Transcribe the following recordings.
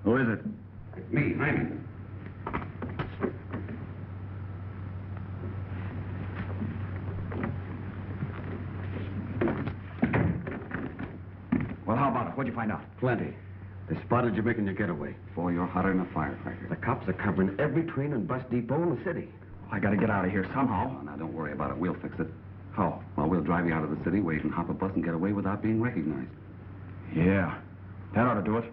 Who is it? Me, Hyman. Well, how about it? What'd you find out? Plenty. They spotted you making your getaway. Boy, you're hotter than a firecracker. The cops are covering every train and bus depot in the city. I gotta get out of here somehow. Oh, now, don't worry about it. We'll fix it. How? Well, we'll drive you out of the city where you can hop a bus and get away without being recognized. Yeah. That ought to do it.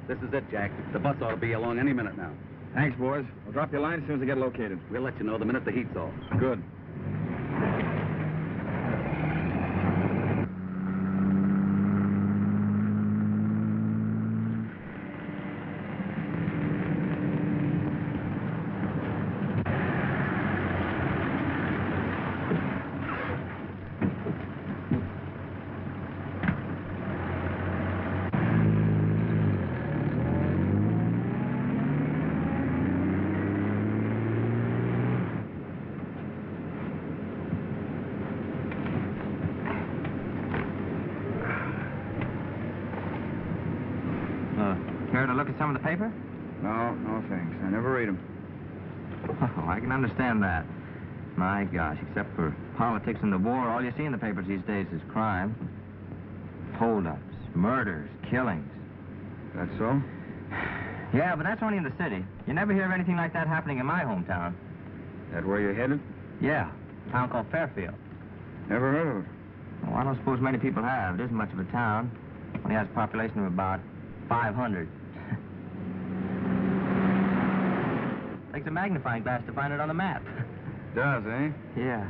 This is it, Jack. The bus ought to be along any minute now. Thanks, boys. I'll drop your line as soon as I get located. We'll let you know the minute the heat's off. Good. Care to look at some of the paper? No, thanks. I never read them. Oh, I can understand that. My gosh, except for politics and the war, all you see in the papers these days is crime. Hold-ups, murders, killings. That's so? Yeah, but that's only in the city. You never hear of anything like that happening in my hometown. That where you're headed? Yeah, a town called Fairfield. Never heard of it. Well, I don't suppose many people have. It isn't much of a town. Only has a population of about 500. Takes a magnifying glass to find it on the map. Does, eh? Yeah.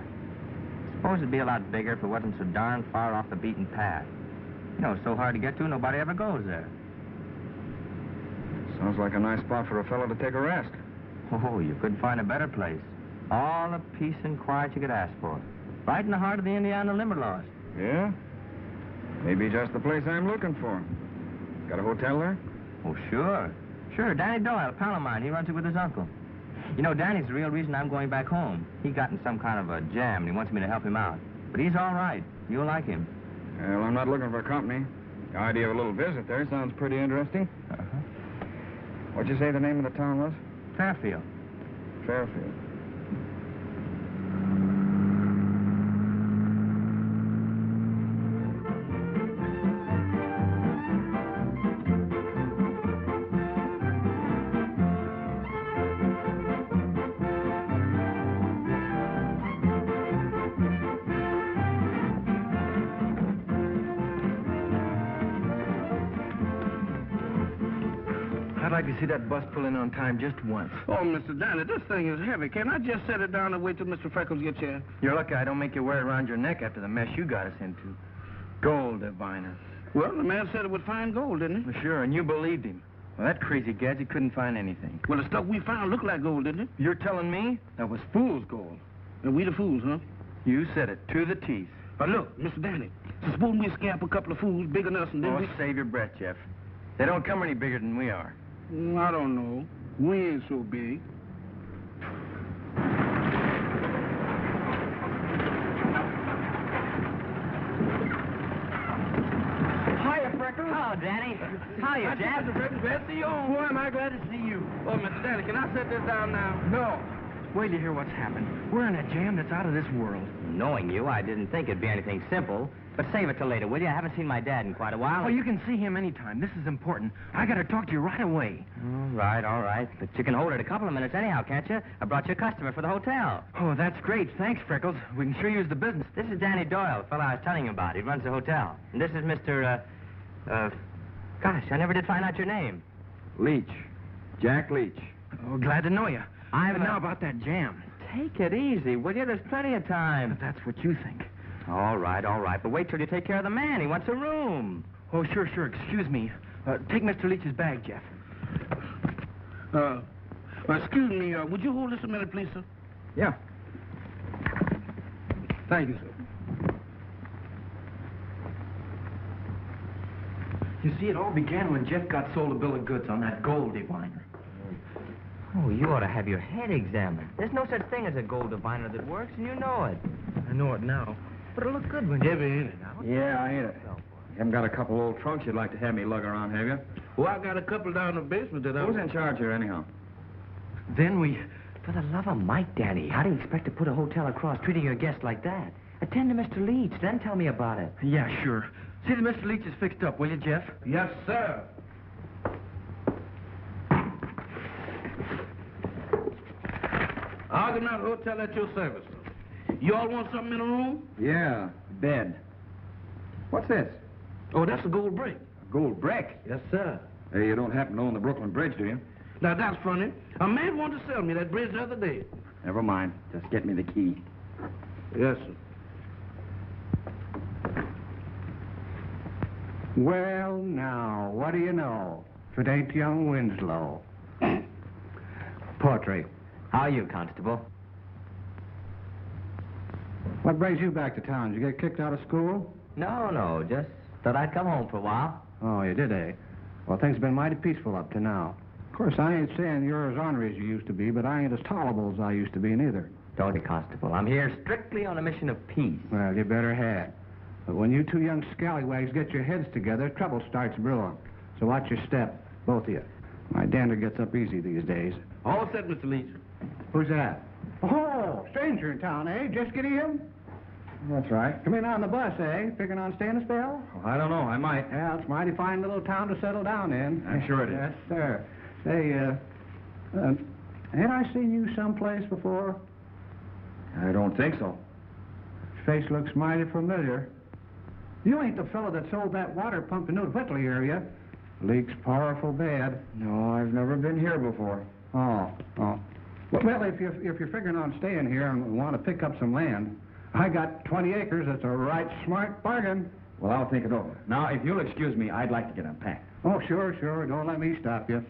Suppose it'd be a lot bigger if it wasn't so darn far off the beaten path. You know, it's so hard to get to, nobody ever goes there. Sounds like a nice spot for a fellow to take a rest. Oh, you couldn't find a better place. All the peace and quiet you could ask for. Right in the heart of the Indiana Limberlost. Yeah? Maybe just the place I'm looking for. Got a hotel there? Oh, sure. Sure, Danny Doyle, a pal of mine. He runs it with his uncle. You know, Danny's the real reason I'm going back home. He got in some kind of a jam, and he wants me to help him out. But he's all right. You'll like him. Well, I'm not looking for company. The idea of a little visit there sounds pretty interesting. Uh-huh. What'd you say the name of the town was? Fairfield. Fairfield. I'd like to see that bus pull in on time just once. Oh, Mr. Danny, this thing is heavy. Can't I just set it down and wait till Mr. Freckles gets here? You're lucky I don't make you wear it around your neck after the mess you got us into. Gold diviner. Well, the man said it would find gold, didn't he? Well, sure, and you believed him. Well, that crazy gadget couldn't find anything. Well, the stuff we found looked like gold, didn't it? You're telling me that was fool's gold? And we the fools, huh? You said it to the teeth. But look, Mr. Danny, suppose we scamp a couple of fools bigger than us and then Oh, save your breath, Jeff. They don't come any bigger than we are. I don't know. We ain't so big. Hiya, Freckles. Hello, Danny. Hiya, Jeff. Mr. Freckles, glad to see you. Boy, am I glad to see you. Oh, Mr. Danny, can I set this down now? No. Wait till you hear what's happened. We're in a jam that's out of this world. Knowing you, I didn't think it'd be anything simple. But save it till later, will you? I haven't seen my dad in quite a while. Oh, you can see him anytime. This is important. I gotta talk to you right away. All right. But you can hold it a couple of minutes anyhow, can't you? I brought you a customer for the hotel. Oh, that's great. Thanks, Freckles. We can sure use the business. This is Danny Doyle, the fellow I was telling you about. He runs the hotel. And this is Mr., gosh, I never did find out your name. Leach. Jack Leach. Oh, glad to know you. I'm Now about that jam. Take it easy, will you? There's plenty of time. But that's what you think. All right. But wait till you take care of the man. He wants a room. Oh, sure. Excuse me. Take Mr. Leach's bag, Jeff. Excuse me, would you hold this a minute, please, sir? Yeah. Thank you, sir. You see, it all began when Jeff got sold a bill of goods on that gold diviner. Oh, you ought to have your head examined. There's no such thing as a gold diviner that works, and you know it. I know it now. But it'll look good when Heavy, ain't it? Yeah, ain't it? You haven't got a couple old trunks you'd like to have me lug around, have you? Well, I got a couple down in the basement that I... Who's in charge here, anyhow? Then we... For the love of Mike, Danny, how do you expect to put a hotel across treating your guests like that? Attend to Mr. Leach, then tell me about it. Yeah, sure. See that Mr. Leach is fixed up, will you, Jeff? Yes, sir. Argonaut Hotel at your service. You all want something in the room? Yeah, bed. What's this? Oh, that's a gold brick. A gold brick? Yes, sir. Hey, you don't happen to own the Brooklyn Bridge, do you? Now, that's funny. A man wanted to sell me that bridge the other day. Never mind. Just get me the key. Yes, sir. Well, now, what do you know? If it ain't young Winslow. Portrait. How are you, Constable? What brings you back to town? Did you get kicked out of school? No, just thought I'd come home for a while. Oh, you did, eh? Well, things have been mighty peaceful up to now. Of course, I ain't saying you're as ornery as you used to be, but I ain't as tolerable as I used to be neither. Don't you, Constable? I'm here strictly on a mission of peace. Well, you better have. But when you two young scallywags get your heads together, trouble starts brewing. So watch your step, both of you. My dander gets up easy these days. All set, Mr. Leach. Who's that? Oh, stranger in town, eh? Just get him? That's right. Come in on the bus, eh? Figuring on staying a spell? Well, I don't know. I might. Yeah, it's a mighty fine little town to settle down in. I'm sure it is. Yes, sir. Say, ain't I seen you someplace before? I don't think so. Face looks mighty familiar. You ain't the fellow that sold that water pump in New Whitley area. Leaks powerful bad. No, I've never been here before. Oh. Well, if you're figuring on staying here and want to pick up some land, I got 20 acres. That's a right smart bargain. Well, I'll think it over. Now, if you'll excuse me, I'd like to get unpacked. Oh, sure. Don't let me stop you.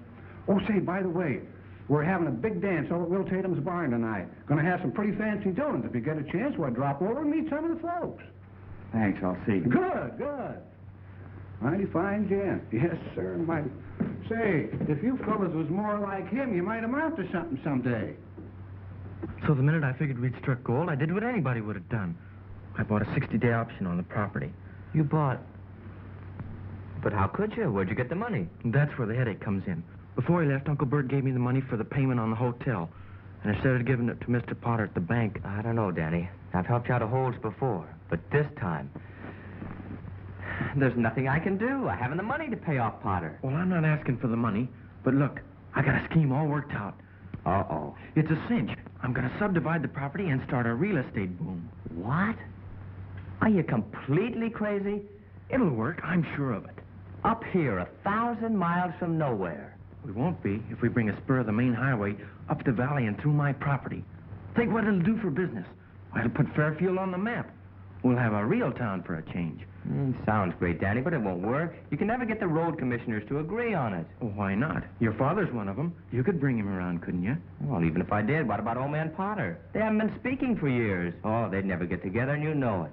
Oh, say, by the way, we're having a big dance over at Will Tatum's barn tonight. Gonna have some pretty fancy doings. If you get a chance, we'll drop over and meet some of the folks. Thanks, I'll see. Good. Mighty fine gent. Yes, sir, mighty. Say, if you fellas was more like him, you might amount to something someday. So the minute I figured we'd struck gold, I did what anybody would have done. I bought a 60-day option on the property. You bought... But how could you? Where'd you get the money? That's where the headache comes in. Before he left, Uncle Bert gave me the money for the payment on the hotel. And instead of giving it to Mr. Potter at the bank... I don't know, Danny. I've helped you out of holes before. But this time... There's nothing I can do. I haven't the money to pay off Potter. Well, I'm not asking for the money. But look, I got a scheme all worked out. Uh-oh. It's a cinch. I'm going to subdivide the property and start a real estate boom. What? Are you completely crazy? It'll work, I'm sure of it. Up here, 1,000 miles from nowhere. We won't be if we bring a spur of the main highway up the valley and through my property. Think what it'll do for business. Why, it'll put Fairfield on the map. We'll have a real town for a change. Sounds great, Danny, but it won't work. You can never get the road commissioners to agree on it. Well, why not? Your father's one of them. You could bring him around, couldn't you? Well, even if I did, what about old man Potter? They haven't been speaking for years. Oh, they'd never get together, and you know it.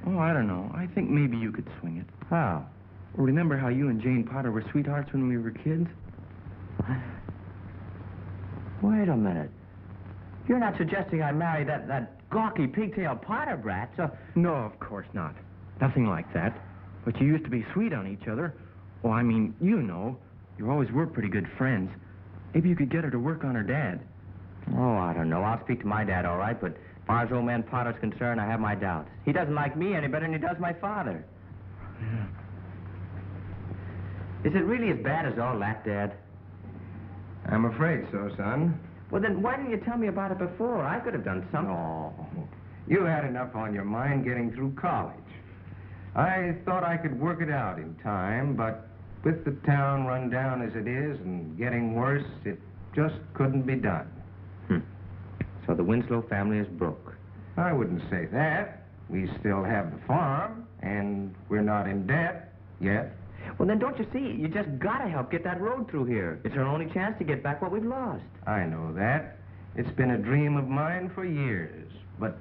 Oh, I don't know. I think maybe you could swing it. How? Well, remember how you and Jane Potter were sweethearts when we were kids? Wait a minute. You're not suggesting I marry that gawky pigtail Potter brat, so... No, of course not. Nothing like that. But you used to be sweet on each other. Oh, I mean, you know. You always were pretty good friends. Maybe you could get her to work on her dad. Oh, I don't know. I'll speak to my dad, all right, but as far as old man Potter's concerned, I have my doubts. He doesn't like me any better than he does my father. Yeah. Is it really as bad as all that, Dad? I'm afraid so, son. Well, then why didn't you tell me about it before? I could have done something. No. You had enough on your mind getting through college. I thought I could work it out in time, but with the town run down as it is and getting worse, it just couldn't be done. So the Winslow family is broke. I wouldn't say that. We still have the farm, and we're not in debt yet. Well, then don't you see? You just gotta help get that road through here. It's our only chance to get back what we've lost. I know that. It's been a dream of mine for years, but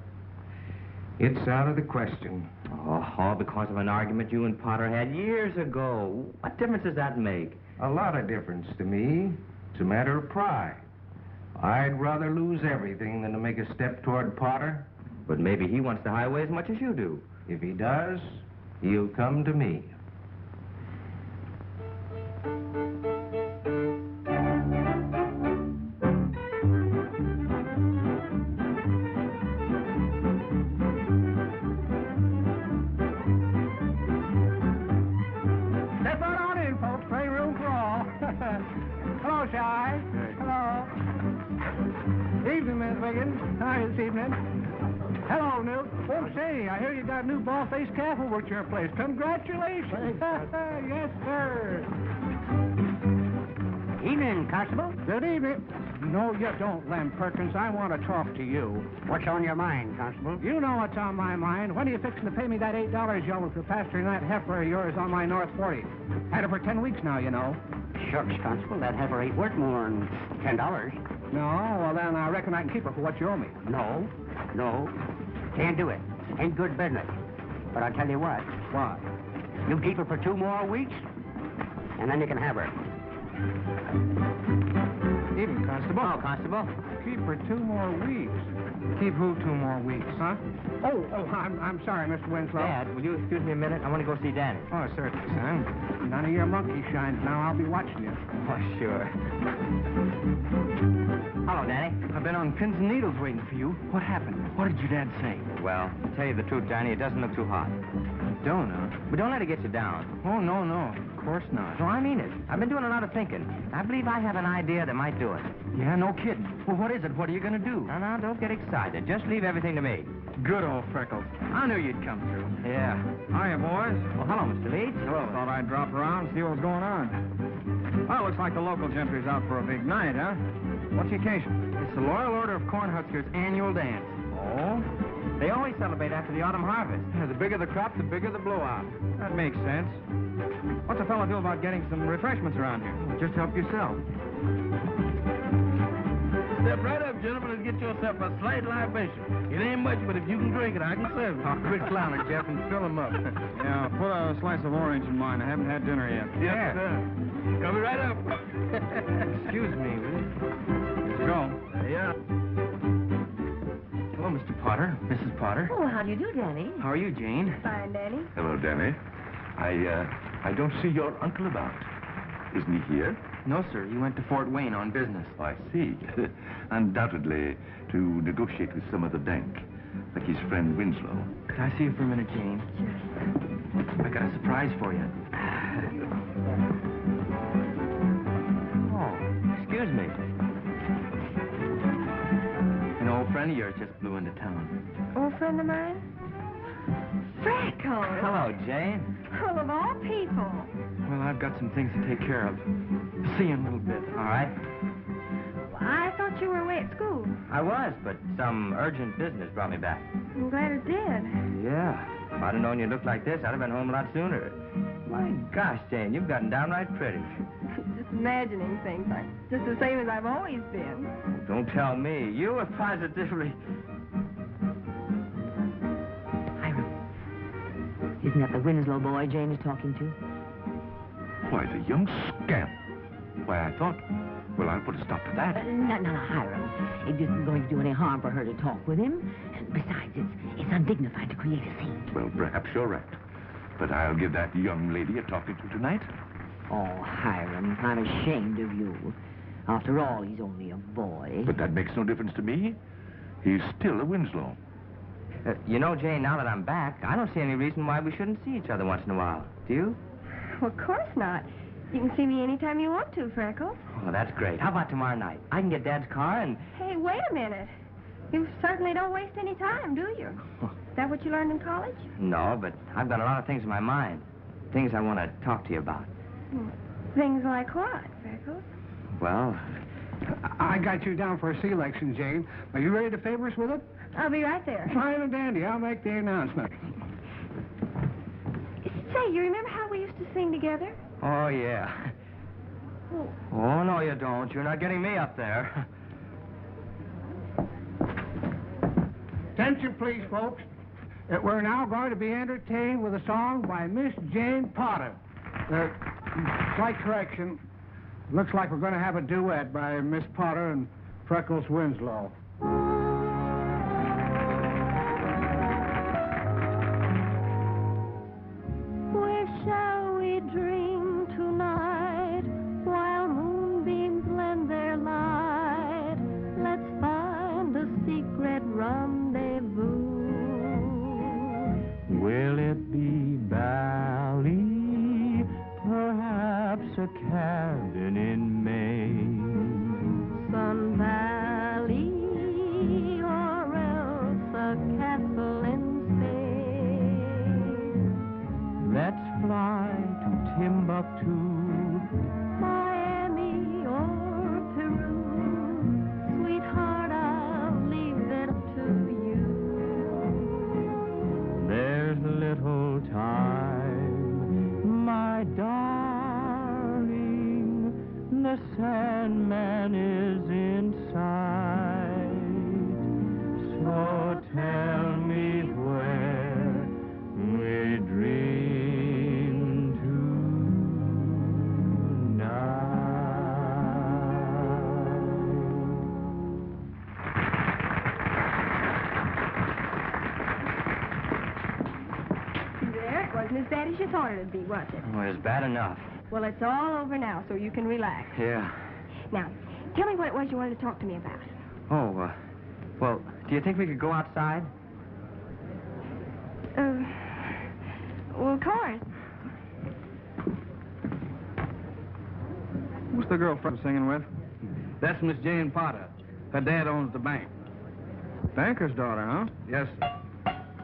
it's out of the question. Oh, all because of an argument you and Potter had years ago. What difference does that make? A lot of difference to me. It's a matter of pride. I'd rather lose everything than to make a step toward Potter. But maybe he wants the highway as much as you do. If he does, he'll come to me. Step right on in, folks. Plenty room for all. Hello, Shy. Hello. Evening, Miss Wiggins. Hi, this evening. Hello, Newt. Oh, say, I hear you got a new ball-faced calf over at your place. Congratulations. Yes, sir. Evening, Constable. Good evening. No, you don't, Lem Perkins. I want to talk to you. What's on your mind, Constable? You know what's on my mind. When are you fixing to pay me that $8 you owe for pasturing that heifer of yours on my North 40? Had her for 10 weeks now, you know. Shucks, Constable, that heifer ain't worth more than $10. No? Well, then I reckon I can keep her for what you owe me. No. Can't do it. Ain't good business. But I'll tell you what. What? You keep her for 2 more weeks, and then you can have her. Evening, Constable. Oh, Constable. Keep her 2 more weeks. Keep who 2 more weeks? Huh? Oh, I'm sorry, Mr. Winslow. Dad, will you excuse me a minute? I want to go see Danny. Oh, certainly, son. None of your monkey shines now. I'll be watching you. Oh, sure. Hello, Danny. I've been on pins and needles waiting for you. What happened? What did your dad say? Well, to tell you the truth, Danny, it doesn't look too hot. Don't, huh? But don't let it get you down. Oh, no. Of course not. No, I mean it. I've been doing a lot of thinking. I believe I have an idea that might do it. Yeah, no kidding. Well, what is it? What are you going to do? Now, don't get excited. Just leave everything to me. Good old Freckles. I knew you'd come through. Yeah. Hiya, boys. Well, hello, Mr. Leach. Hello. Thought I'd drop around and see what was going on. Well, looks like the local gentry's out for a big night, huh? What's the occasion? It's the Loyal Order of Cornhuskers' annual dance. Oh? They always celebrate after the autumn harvest. Yeah, the bigger the crop, the bigger the blowout. That makes sense. What's a fellow do about getting some refreshments around here? Just help yourself. Step right up, gentlemen, and get yourself a slight libation. It ain't much, but if you can drink it, I can serve it. Oh, quit clowning, Jeff, and fill them up. Yeah, put a slice of orange in mine. I haven't had dinner yet. Yes, sir. Coming right up. Excuse me, will you? Let's go. Yeah. Hello, Mr. Potter. Mrs. Potter. Oh, how do you do, Danny? How are you, Jane? Fine, Danny. Hello, Danny. I don't see your uncle about. Isn't he here? No, sir. He went to Fort Wayne on business. Oh, I see. Undoubtedly to negotiate with some of the bank, like his friend Winslow. Could I see you for a minute, Jane? I got a surprise for you. Oh, excuse me. An old friend of yours just blew into town. Old friend of mine? Freckles. Hello, Jane. Well, of all people. Well, I've got some things to take care of. See you in a little bit. All right. I thought you were away at school. I was, but some urgent business brought me back. I'm glad it did. Yeah. If I'd have known you looked like this, I'd have been home a lot sooner. My gosh, Jane, you've gotten downright pretty. Just imagining things like just the same as I've always been. Don't tell me. You were positively... Isn't that the Winslow boy Jane is talking to? Why, the young scamp. Why, I thought... Well, I'll put a stop to that. No, Hiram. It isn't going to do any harm for her to talk with him. And besides, it's undignified to create a scene. Well, perhaps you're right. But I'll give that young lady a talking to tonight. Oh, Hiram, I'm ashamed of you. After all, he's only a boy. But that makes no difference to me. He's still a Winslow. You know, Jane, now that I'm back, I don't see any reason why we shouldn't see each other once in a while. Do you? Well, of course not. You can see me anytime you want to, Freckles. Oh, that's great. How about tomorrow night? I can get Dad's car and... Hey, wait a minute. You certainly don't waste any time, do you? Is that what you learned in college? No, but I've got a lot of things in my mind. Things I want to talk to you about. Things like what, Freckles? Well... I got you down for a C-election, Jane. Are you ready to favor us with it? I'll be right there. Fine and dandy. I'll make the announcement. Say, you remember how we used to sing together? Oh, yeah. Oh, no, you don't. You're not getting me up there. Attention, please, folks. We're now going to be entertained with a song by Miss Jane Potter. Slight correction. Looks like we're going to have a duet by Miss Potter and Freckles Winslow. Where shall we dream tonight while moonbeams lend their light? Let's find a secret rendezvous. Will it be Bali? Perhaps a cabin in Maine. Sun Valley or else a castle in Spain. Let's fly to Timbuktu. Miami or Peru. Sweetheart, I'll leave it to you. There's little time, my darling. The Sandman is in sight. So tell me where we dream There, it wasn't as bad as you thought it would be, was it? Oh, it's bad enough. Well, it's all over now, so you can relax. Yeah. Now, tell me what it was you wanted to talk to me about. Oh, well, do you think we could go outside? Well, of course. Who's the girl Freckles singing with? That's Miss Jane Potter. Her dad owns the bank. Banker's daughter, huh? Yes, sir.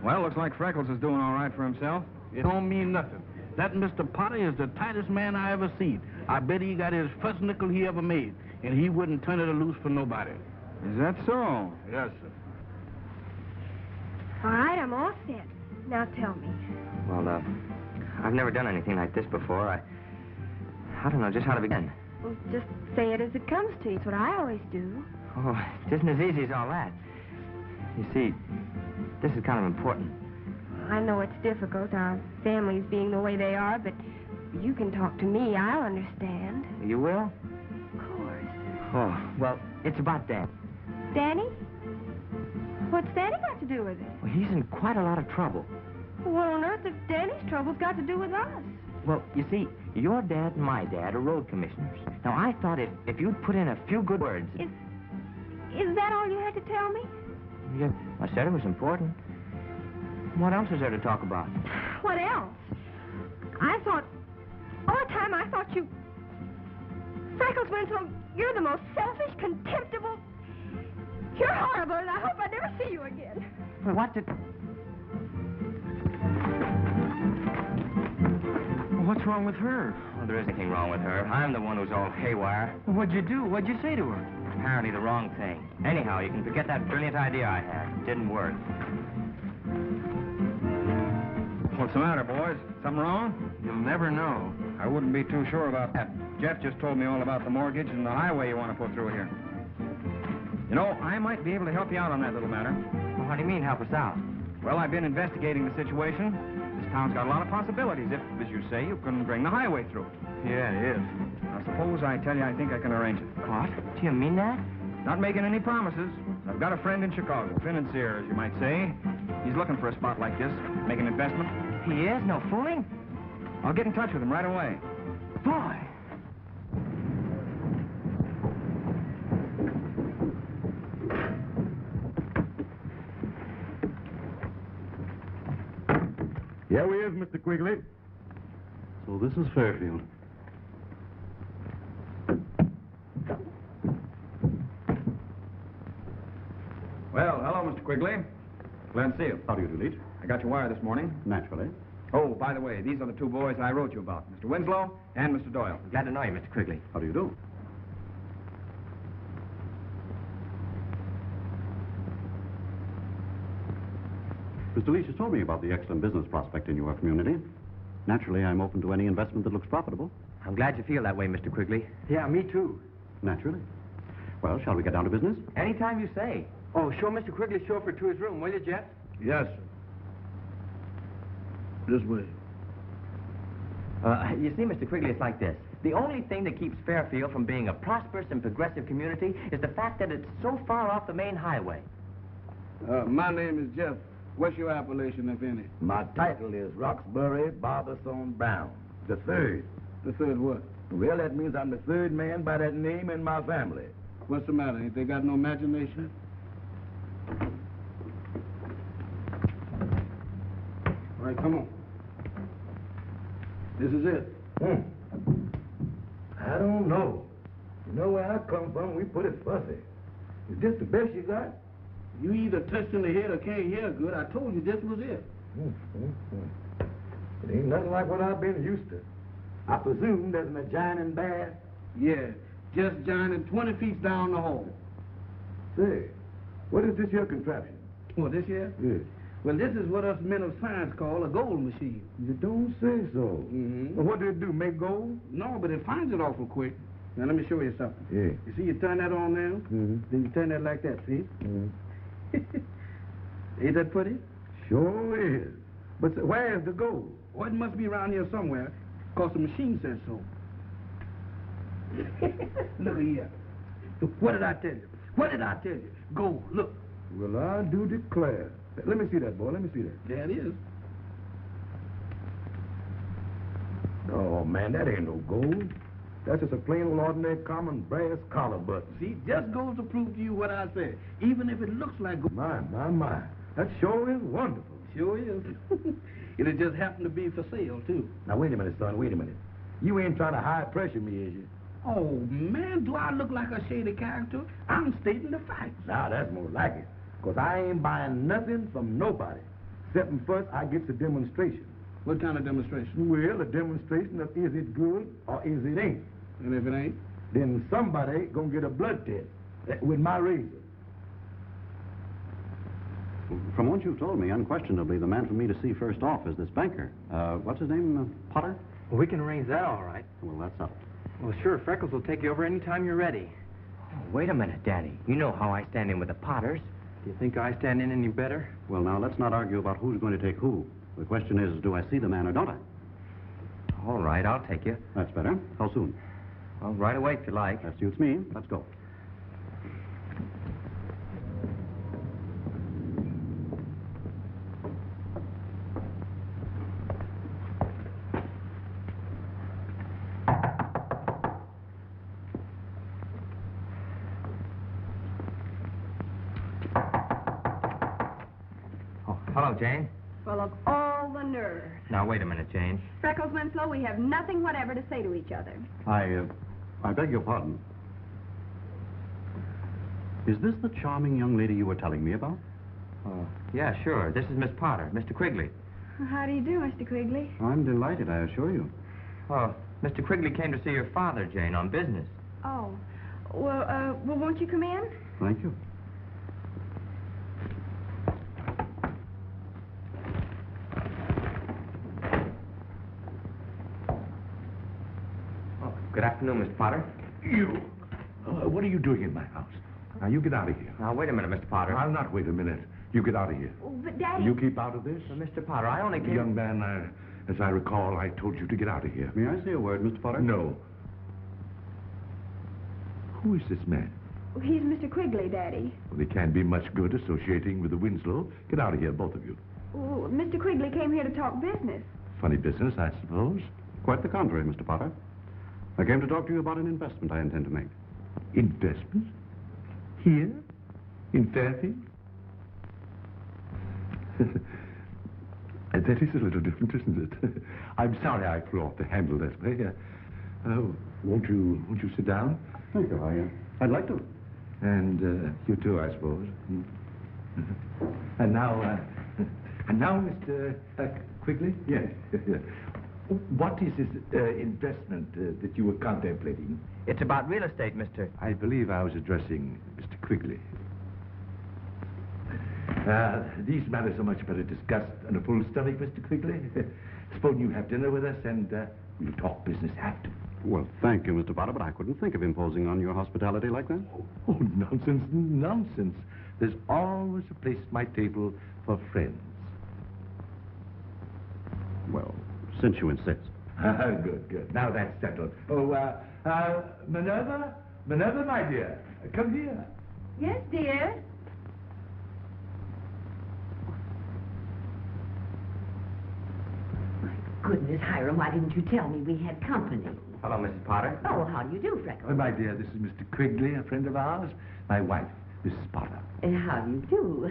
Well, looks like Freckles is doing all right for himself. It don't mean nothing. That Mr. Potter is the tightest man I ever seen. I bet he got his first nickel he ever made, and he wouldn't turn it loose for nobody. Is that so? Yes, sir. All right, I'm all set. Now tell me. Well, I've never done anything like this before. I don't know just how to begin. Well, just say it as it comes to you. It's what I always do. Oh, it isn't as easy as all that. You see, this is kind of important. I know it's difficult, our families being the way they are, but you can talk to me. I'll understand. You will? Of course. Oh, well, it's about Dad. Danny? What's Danny got to do with it? Well, he's in quite a lot of trouble. What on earth have Danny's troubles got to do with us? Well, you see, your dad and my dad are road commissioners. Now, I thought if you'd put in a few good words... Is that all you had to tell me? Yeah, I said it was important. What else is there to talk about? What else? I thought... All the time I thought you... Freckles Winslow, you're the most selfish, contemptible... You're horrible, and I hope I never see you again. Well, what did... Well, what's wrong with her? Well, there isn't anything wrong with her. I'm the one who's all haywire. Well, what'd you do? What'd you say to her? Apparently the wrong thing. Anyhow, you can forget that brilliant idea I had. It didn't work. What's the matter, boys? Something wrong? You'll never know. I wouldn't be too sure about that. Jeff just told me all about the mortgage and the highway you want to put through here. You know, I might be able to help you out on that little matter. Well, what do you mean, help us out? Well, I've been investigating the situation. This town's got a lot of possibilities if, as you say, you can bring the highway through. Yeah, it is. Now, suppose I tell you I think I can arrange it. What? Do you mean that? Not making any promises. I've got a friend in Chicago, financier, as you might say. He's looking for a spot like this, make an investment. He is? No fooling? I'll get in touch with him right away. Boy! Here we is, Mr. Quigley. So this is Fairfield. Well, hello, Mr. Quigley. Glad to see you. How do you do, Leach? I got your wire this morning. Naturally. Oh, by the way, these are the two boys I wrote you about, Mr. Winslow and Mr. Doyle. Glad to know you, Mr. Quigley. How do you do? Mr. Leach has told me about the excellent business prospect in your community. Naturally, I'm open to any investment that looks profitable. I'm glad you feel that way, Mr. Quigley. Yeah, me too. Naturally. Well, shall we get down to business? Anytime you say. Oh, show Mr. Quigley's chauffeur to his room, will you, Jeff? Yes, sir. This way. You see, Mr. Quigley, it's like this. The only thing that keeps Fairfield from being a prosperous and progressive community is the fact that it's so far off the main highway. My name is Jeff. What's your appellation, if any? My title is Roxbury Barberson Brown, the third. The third what? Well, that means I'm the third man by that name in my family. What's the matter? Ain't they got no imagination? All right, come on. This is it. I don't know. You know where I come from, we put it fussy. Is this the best you got? You either touched in the head or can't hear good. I told you this was it. It ain't nothing like what I've been used to. I presume there's an adjoining bear? Yeah, just joining 20 feet down the hall. Say, what is this here contraption? What, this here? Yeah. Well, this is what us men of science call a gold machine. You don't say so. Well, what do it do, make gold? No, but it finds it awful quick. Now, let me show you something. Yeah. You see, you turn that on now, then you turn that like that, see? Ain't that pretty? Sure is. But where's the gold? Oh, it must be around here somewhere, because the machine says so. Look here. What did I tell you? What did I tell you? Gold, look. Well, I do declare. Let me see that, boy. Let me see that. There it is. Oh, man, that ain't no gold. That's just a plain old ordinary common brass collar button. See, just goes to prove to you what I said. Even if it looks like gold. My. That sure is wonderful. Sure is. It'll just happen to be for sale, too. Now, wait a minute, son, wait a minute. You ain't trying to high pressure me, is you? Oh, man, do I look like a shady character? I'm stating the facts. Now, that's more like it. Because I ain't buying nothing from nobody. Except first I get the demonstration. What kind of demonstration? Well, a demonstration of is it good or is it ain't. And if it ain't? Then somebody gonna get a blood test with my razor. From what you've told me, unquestionably, the man for me to see first off is this banker. What's his name? Potter? Well, we can arrange that all right. Well, that's settled. Well, sure, Freckles will take you over any time you're ready. Oh, wait a minute, Danny. You know how I stand in with the Potters. Do you think I stand in any better? Well, now, let's not argue about who's going to take who. The question is, do I see the man or don't I? All right, I'll take you. That's better. How soon? Well, right away, if you like. That suits me. Let's go. Oh, hello, Jane. Well, of all the nerve. Now, wait a minute, Jane. Freckles, Winslow, we have nothing whatever to say to each other. I beg your pardon. Is this the charming young lady you were telling me about? Yeah, sure. This is Miss Potter, Mr. Quigley. How do you do, Mr. Quigley? I'm delighted, I assure you. Oh, Mr. Quigley came to see your father, Jane, on business. Oh. Well, won't you come in? Thank you. Good afternoon, Mr. Potter. You! What are you doing in my house? Now, you get out of here. Now, wait a minute, Mr. Potter. I'll not wait a minute. You get out of here. Oh, but, Daddy... You keep out of this? Mr. Potter, I only came... Young man, as I recall, I told you to get out of here. May I say a word, Mr. Potter? No. Who is this man? He's Mr. Quigley, Daddy. Well, he can't be much good associating with the Winslow. Get out of here, both of you. Oh, Mr. Quigley came here to talk business. Funny business, I suppose. Quite the contrary, Mr. Potter. I came to talk to you about an investment I intend to make. Investment? Here? In Fairfield? That is a little different, isn't it? I'm sorry I flew off the handle that way. Won't you sit down? Thank you. I'd like to. And you too, I suppose. And now, Mr. Quigley? Yes. What is this investment that you were contemplating? It's about real estate, Mr. I believe I was addressing Mr. Quigley. These matters are much better discussed on a full stomach, Mr. Quigley. Suppose you have dinner with us and we'll talk business after. Well, thank you, Mr. Potter, but I couldn't think of imposing on your hospitality like that. Oh, nonsense. There's always a place at my table for friends. Well, since you insist. Good, good. Now that's settled. Oh, Minerva? Minerva, my dear, come here. Yes, dear. Goodness, Hiram, why didn't you tell me we had company? Hello, Mrs. Potter. Oh, how do you do, Freckles? My dear, this is Mr. Quigley, a friend of ours. My wife, Mrs. Potter. How do you do?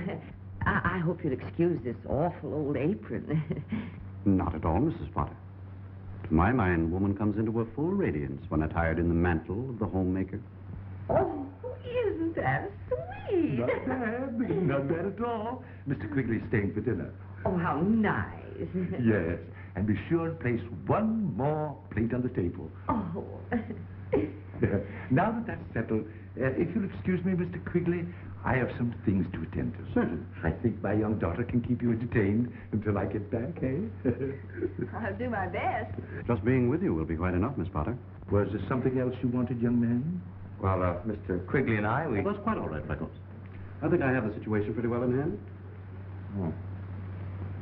I hope you'll excuse this awful old apron. Not at all, Mrs. Potter. To my mind, woman comes into her full radiance when attired in the mantle of the homemaker. Oh, isn't that sweet? Not bad, not bad at all. Mr. Quigley's staying for dinner. Oh, how nice. Yes, and be sure and place one more plate on the table. Oh. Now that that's settled, if you'll excuse me, Mr. Quigley, I have some things to attend to. Certainly. I think my young daughter can keep you entertained until I get back, eh? I'll do my best. Just being with you will be quite enough, Miss Potter. Was there something else you wanted, young man? Well, Mr. Quigley and I, Well, that's quite all right, Freckles. I think I have the situation pretty well in hand. Oh.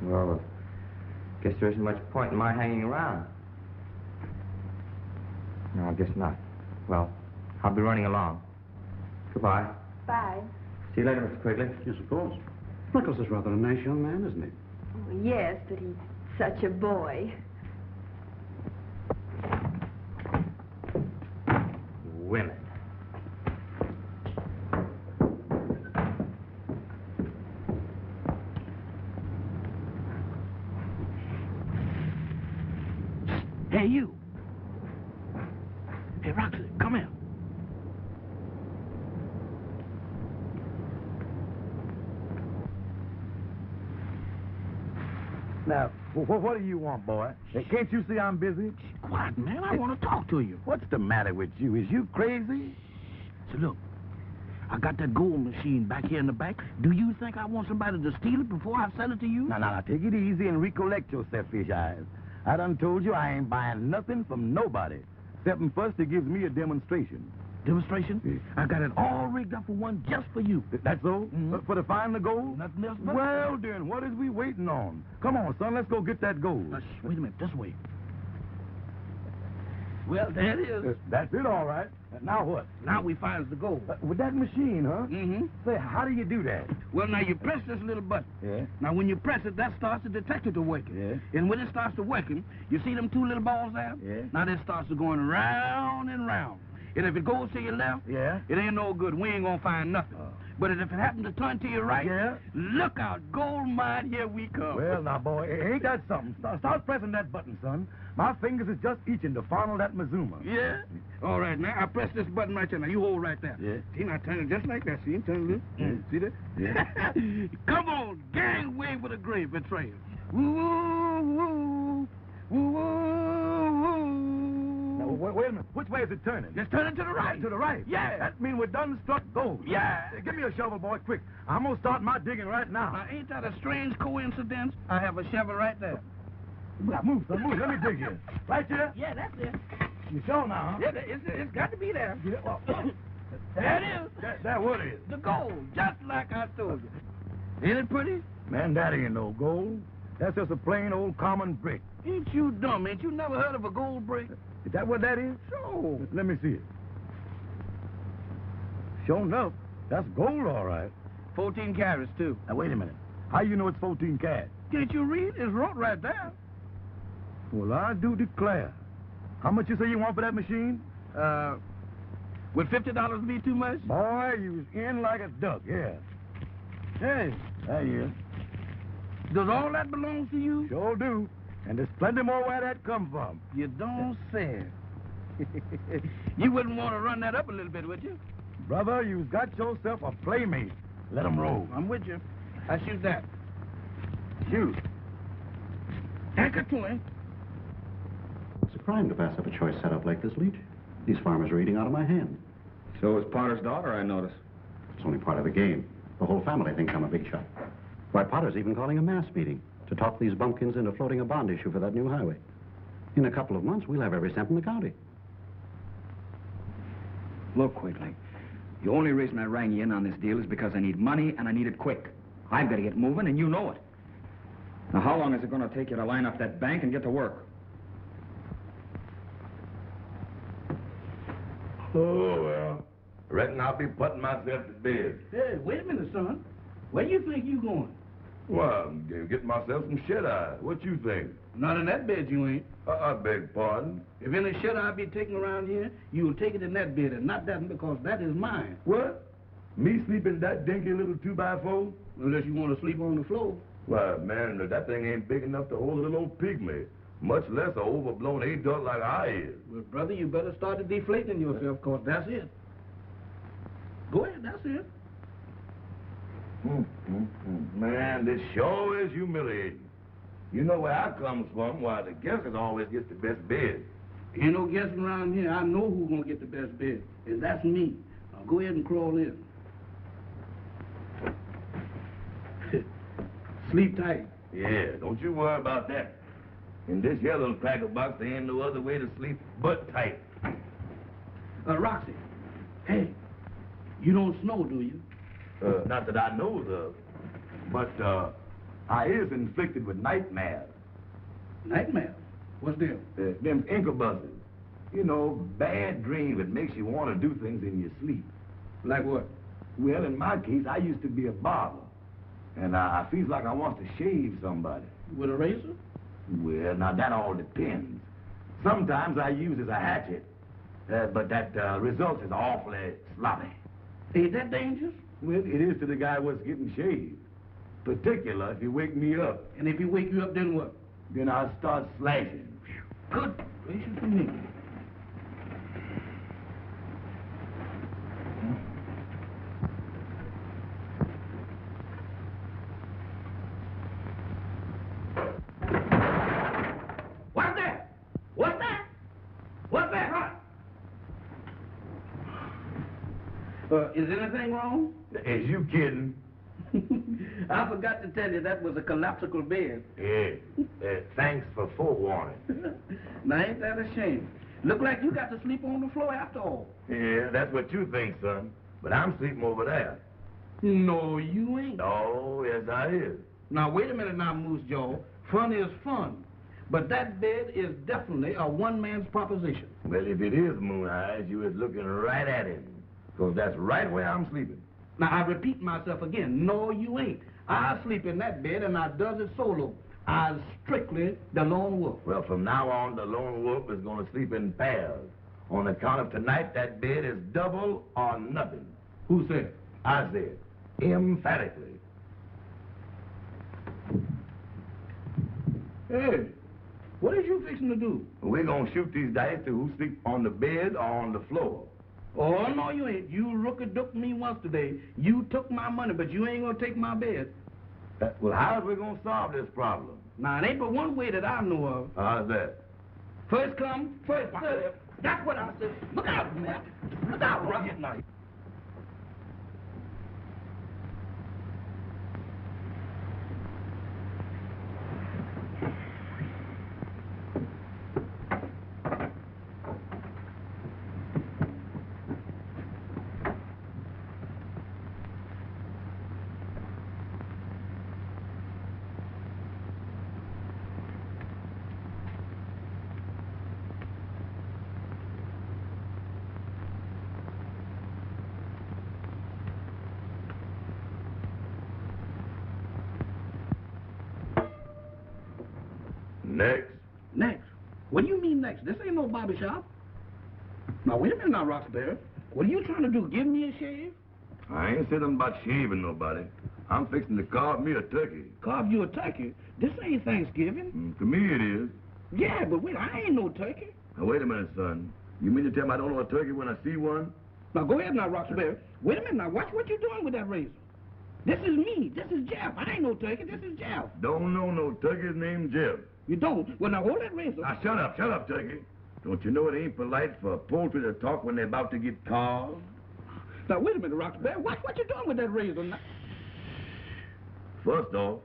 Well, guess there isn't much point in my hanging around. No, I guess not. Well, I'll be running along. Goodbye. Bye. See you later, Mr. Quigley. Yes, of course. Freckles is rather a nice young man, isn't he? Oh, yes, but he's such a boy. Women. Hey, you. Hey, Roxy, come here. Now, what do you want, boy? Hey, can't you see I'm busy? Quiet, man. I want to talk to you. What's the matter with you? Is you crazy? So, look, I got that gold machine back here in the back. Do you think I want somebody to steal it before I sell it to you? Now, take it easy and recollect yourself, Fish Eyes. I done told you I ain't buying nothing from nobody. Except first it gives me a demonstration. Demonstration? Yeah. I got it all rigged up for one just for you. That's so? Mm-hmm. For to find the gold? Nothing else but... Well, then, what is we waiting on? Come on, son, let's go get that gold. Wait a minute, this way. Well, there it is. That's it, all right. Now what? Now we finds the gold. With that machine, huh? Mm-hmm. Say, how do you do that? Well, now you press this little button. Yeah. Now, when you press it, that starts the detector to working. Yeah. And when it starts to working, you see them two little balls there? Yeah. Now, this starts to going round and round. And if it goes to your left, Yeah. it ain't no good. We ain't gonna find nothing. But if it happens to turn to your right, Yeah. look out, gold mine, here we come. Well, now, boy, ain't that something? Start pressing that button, son. My fingers is just itching to funnel that Mazuma. Yeah? All right, now, I press this button right there. Now, you hold right there. Yeah. See, now, turn it just like that. See, turn it a little. See that? Yeah. Come on, gangway with a grave betrayer. Woo-woo-woo. Woo-woo-woo. Now, wait a minute. Which way is it turning? Just turn it to the right. To the right? Yeah. That means we're done struck gold. Yeah. Hey, give me a shovel, boy, quick. I'm going to start my digging right now. Now, ain't that a strange coincidence? I have a shovel right there. Now, move, son, move. Let me dig here. Right here? Yeah, that's it. You sure now, huh? Yeah, it's got to be there. Yeah, well, There it is. that what is? The gold, just like I told you. Ain't it pretty? Man, that ain't no gold. That's just a plain old common brick. Ain't you dumb? Ain't you never heard of a gold brick? Is that what that is? Sure. Let me see it. Sure enough, that's gold, all right. 14 carats, too. Now, wait a minute. How you know it's 14 carat? Can't you read? It's wrote right there. Well, I do declare. How much you say you want for that machine? Would $50 be too much? Boy, you was in like a duck, yeah. Hey, there you is. Does all that belong to you? Sure do. And there's plenty more where that come from. You don't say. You wouldn't want to run that up a little bit, would you? Brother, you've got yourself a playmate. Let 'em roll. I'm with you. I shoot that. Shoot. Anchor twin. It's a crime to pass up a choice setup like this, Leach. These farmers are eating out of my hand. So is Potter's daughter, I notice. It's only part of the game. The whole family thinks I'm a big shot. Why, Potter's even calling a mass meeting to talk these bumpkins into floating a bond issue for that new highway. In a couple of months, we'll have every cent in the county. Look, Quigley, the only reason I rang you in on this deal is because I need money and I need it quick. I've got to get moving, and you know it. Now, how long is it going to take you to line up that bank and get to work? Oh, well, I reckon I'll be putting myself to bed. Hey, wait a minute, son. Where you think you going? Well, I'm gonna get myself some shut-eye. What you think? Not in that bed, you ain't. I beg pardon. If any shut-eye be taken around here, you'll take it in that bed and not that one because that is mine. What? Me sleeping that dinky little 2x4? Unless you want to sleep on the floor. Why, man, that thing ain't big enough to hold a little old pygmy, much less a overblown adult like I is. Well, brother, you better start deflating yourself because that's it. Go ahead, that's it. Man, this sure is humiliating. You know where I comes from, why the guessers always gets the best bed. Ain't no guessing around here. I know who's gonna get the best bed, and that's me. Now go ahead and crawl in. Sleep tight. Yeah, don't you worry about that. In this here little cracker box, there ain't no other way to sleep but tight. Roxy, hey, you don't snow, do you? Not that I knows of. But, I is inflicted with nightmares. Nightmares? What's them? Them incubuses. You know, bad dreams that makes you want to do things in your sleep. Like what? Well, in my case, I used to be a barber. And I feels like I want to shave somebody. With a razor? Well, now that all depends. Sometimes I use as a hatchet. But that result is awfully sloppy. Ain't that dangerous? Well, it is to the guy what's getting shaved. Particular if he wake me up. And if he wake you up, then what? Then I'll start slashing. Good gracious for me. What's that? What's that? What's that? Is anything wrong? Is you kidding? I forgot to tell you that was a collapsible bed. Yeah. Thanks for forewarning. Now, ain't that a shame? Look like you got to sleep on the floor after all. Yeah, that's what you think, son. But I'm sleeping over there. No, you ain't. Oh, yes, I is. Now, wait a minute now, Moose Jaw. Fun is fun. But that bed is definitely a one-man's proposition. Well, if it is Moon Eyes, you is looking right at him. Because that's right where I'm sleeping. Now, I repeat myself again. No, you ain't. I sleep in that bed, and I does it solo. I strictly the lone wolf. Well, from now on, the lone wolf is going to sleep in pairs. On account of tonight, that bed is double or nothing. Who said? I said. Emphatically. Hey, what is you fixing to do? We're going to shoot these dice to who sleep on the bed or on the floor. Oh, no, you ain't. You rook-a-dooked me once today. You took my money, but you ain't gonna take my bed. Well, how's we gonna solve this problem? Now, it ain't but one way that I know of. How's that? First come, first serve. That's what I said. Look out, man. Look out, Rocket Knight. Next. Next? What do you mean next? This ain't no barber shop. Now, wait a minute now, Roxbury. What are you trying to do, give me a shave? I ain't said nothing about shaving nobody. I'm fixing to carve me a turkey. Carve you a turkey? This ain't Thanksgiving. To me it is. Yeah, but wait, I ain't no turkey. Now, wait a minute, son. You mean to tell me I don't know a turkey when I see one? Now, go ahead now, Roxbury. Wait a minute now. Watch what you're doing with that razor. This is me. This is Jeff. I ain't no turkey. This is Jeff. Don't know no turkeys named Jeff. You don't? Well, now, hold that razor. Now, shut up, turkey. Don't you know it ain't polite for poultry to talk when they're about to get carved? Now, wait a minute, Roxbury. Watch what you're doing with that razor now. First off,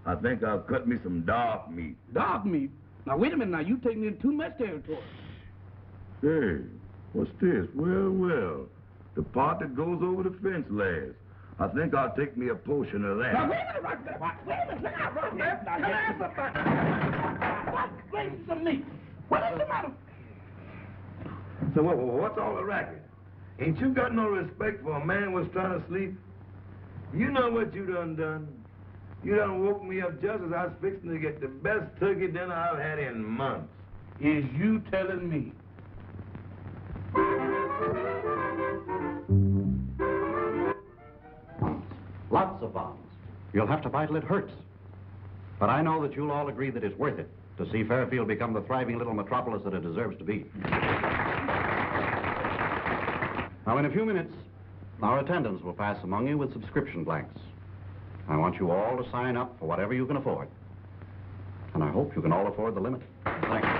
I think I'll cut me some dark meat. Dark meat? Now, wait a minute now. You taking in too much territory. Hey, what's this? Well. The part that goes over the fence last. I think I'll take me a portion of that. Now, wait a minute, Roxbury. Wait a minute. Look out, Roxbury. Now, what gracious of me? What is the matter? So what's all the racket? Ain't you got no respect for a man was trying to sleep? You know what you done? You done woke me up just as I was fixing to get the best turkey dinner I've had in months. Is you telling me? Lots of bombs. You'll have to fight till it hurts. But I know that you'll all agree that it's worth it to see Fairfield become the thriving little metropolis that it deserves to be. Now, in a few minutes, our attendants will pass among you with subscription blanks. I want you all to sign up for whatever you can afford. And I hope you can all afford the limit. Thank you.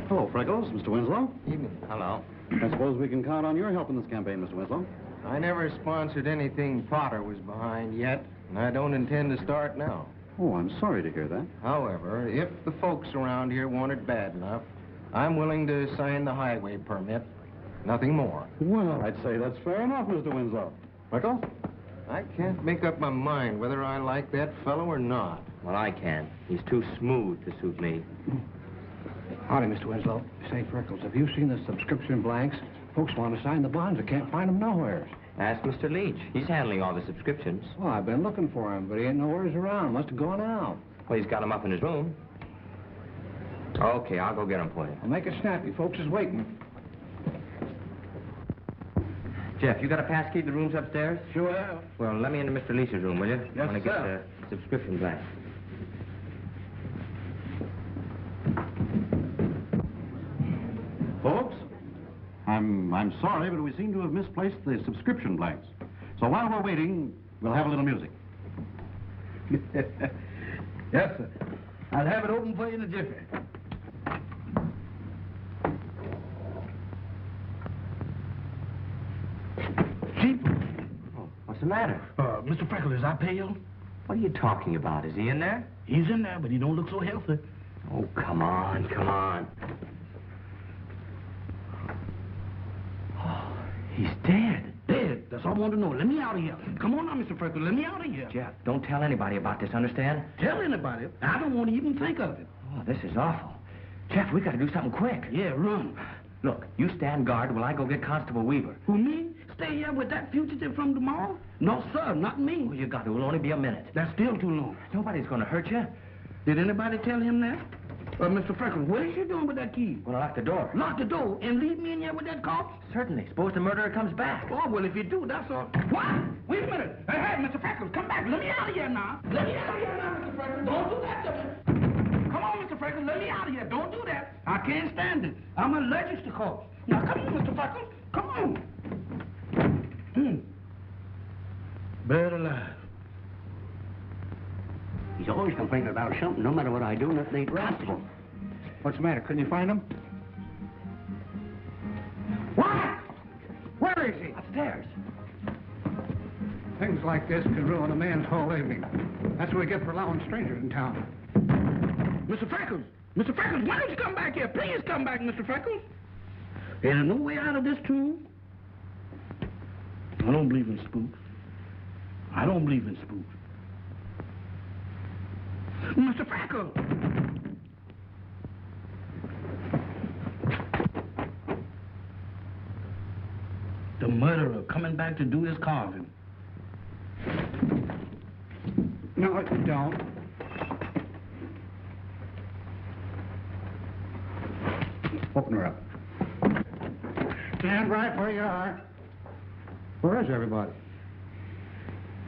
Hello, Freckles. Mr. Winslow. Evening. Hello. I suppose we can count on your help in this campaign, Mr. Winslow. I never sponsored anything Potter was behind yet, and I don't intend to start now. Oh, I'm sorry to hear that. However, if the folks around here want it bad enough, I'm willing to sign the highway permit. Nothing more. Well, I'd say that's fair enough, Mr. Winslow. Freckles? I can't make up my mind whether I like that fellow or not. Well, I can. He's too smooth to suit me. Howdy, Mr. Winslow. Say, Freckles, have you seen the subscription blanks? Folks want to sign the bonds. I can't find them nowhere. Ask Mr. Leach. He's handling all the subscriptions. Well, I've been looking for him, but he ain't nowheres around. Must have gone out. Well, he's got him up in his room. Okay, I'll go get him for you. I'll make it snappy. Folks is waiting. Jeff, you got a pass key to the rooms upstairs? Sure have. Well, let me into Mr. Leach's room, will you? Yes, I want to get sir. the subscription blank. Folks, I'm sorry, but we seem to have misplaced the subscription blanks. So while we're waiting, we'll have a little music. Yes, sir. I'll have it open for you in a jiffy. Chief? Oh, what's the matter? Mr. Freckles, is I pale? What are you talking about? Is he in there? He's in there, but he don't look so healthy. Oh, come on, come on. Oh, he's dead. Dead? That's all I want to know. Let me out of here. Come on now, Mr. Freckles. Let me out of here. Jeff, don't tell anybody about this, understand? Tell anybody? I don't want to even think of it. Oh, this is awful. Jeff, we got to do something quick. Yeah, run. Look, you stand guard while I go get Constable Weaver. Who, me? Stay here with that fugitive from the mall? No, sir, not me. Well, you got to. It'll only be a minute. That's still too long. Nobody's going to hurt you. Did anybody tell him that? Mr. Freckles, what is you doing with that key? Going to lock the door. Lock the door and leave me in here with that corpse? Certainly. Suppose the murderer comes back. Oh, well, if you do, that's all. What? Wait a minute. Hey, Mr. Freckles, come back. Let me out of here now. Let me out of here now, Mr. Freckles. Don't do that to me. Come on, Mr. Freckles, let me out of here. Don't do that. I can't stand it. I'm allergic to corpse. Now, come on, Mr. Freckles. Come on. Buried alive. He's always complaining about something, no matter what I do, nothing ain't right. Constable, what's the matter? Couldn't you find him? What? Where is he? Upstairs. Things like this can ruin a man's whole evening. That's what we get for allowing strangers in town. Mr. Freckles! Mr. Freckles, why don't you come back here? Please come back, Mr. Freckles. There's no way out of this tomb. I don't believe in spooks. I don't believe in spooks. Mr. Freckles! The murderer coming back to do his carving. No, you don't. Open her up. Stand right where you are. Where is everybody?